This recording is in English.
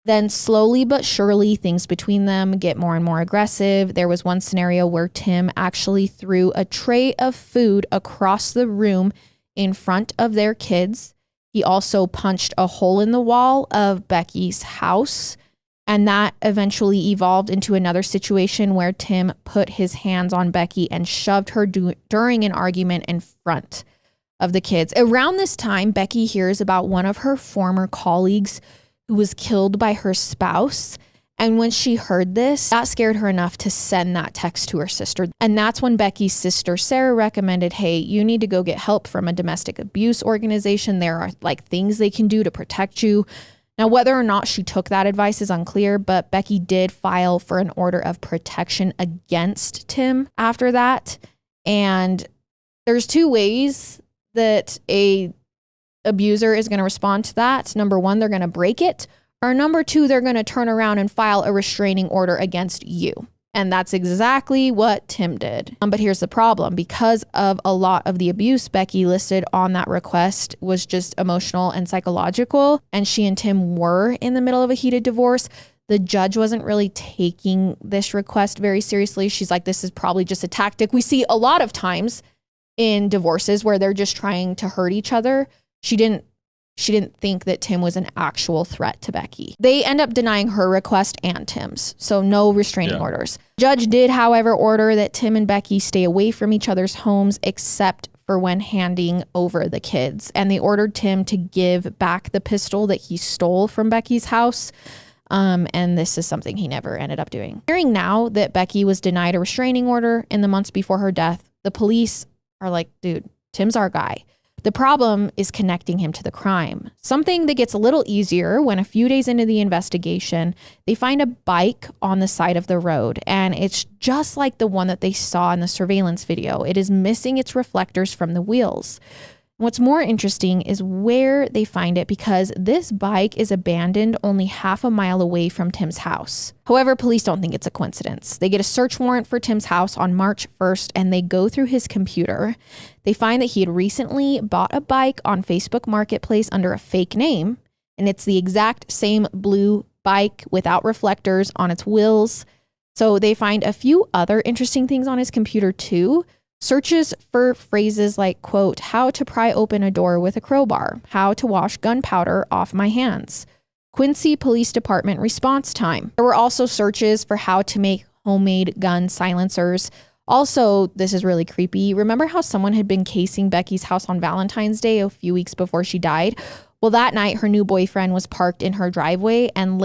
Then slowly but surely, things between them get more and more aggressive. There was one scenario where Tim actually threw a tray of food across the room in front of their kids. He also punched a hole in the wall of Becky's house. And that eventually evolved into another situation where Tim put his hands on Becky and shoved her during an argument in front of the kids. Around this time, Becky hears about one of her former colleagues who was killed by her spouse. And when she heard this, that scared her enough to send that text to her sister. And that's when Becky's sister, Sarah, recommended, hey, you need to go get help from a domestic abuse organization. There are like things they can do to protect you. Now, whether or not she took that advice is unclear, but Becky did file for an order of protection against Tim after that. And there's two ways that a abuser is going to respond to that. Number one, they're going to break it. Or number two, they're going to turn around and file a restraining order against you. And that's exactly what Tim did. But here's the problem. Because of a lot of the abuse Becky listed on that request was just emotional and psychological, and she and Tim were in the middle of a heated divorce, the judge wasn't really taking this request very seriously. She's like, this is probably just a tactic we see a lot of times in divorces where they're just trying to hurt each other. She didn't think that Tim was an actual threat to Becky. They end up denying her request and Tim's, so no restraining orders. Judge did, however, order that Tim and Becky stay away from each other's homes except for when handing over the kids. And they ordered Tim to give back the pistol that he stole from Becky's house. And this is something he never ended up doing. Hearing now that Becky was denied a restraining order in the months before her death, the police are like, dude, Tim's our guy. The problem is connecting him to the crime. Something that gets a little easier when a few days into the investigation, they find a bike on the side of the road, and it's just like the one that they saw in the surveillance video. It is missing its reflectors from the wheels. What's more interesting is where they find it, because this bike is abandoned only half a mile away from Tim's house. However, police don't think it's a coincidence. They get a search warrant for Tim's house on March 1st, and they go through his computer. They find that he had recently bought a bike on Facebook Marketplace under a fake name, and it's the exact same blue bike without reflectors on its wheels. So they find a few other interesting things on his computer too. Searches for phrases like, quote, how to pry open a door with a crowbar, how to wash gunpowder off my hands, Quincy Police Department response time. There were also searches for how to make homemade gun silencers. Also, this is really creepy. Remember how someone had been casing Becky's house on Valentine's Day a few weeks before she died? Well, that night, her new boyfriend was parked in her driveway and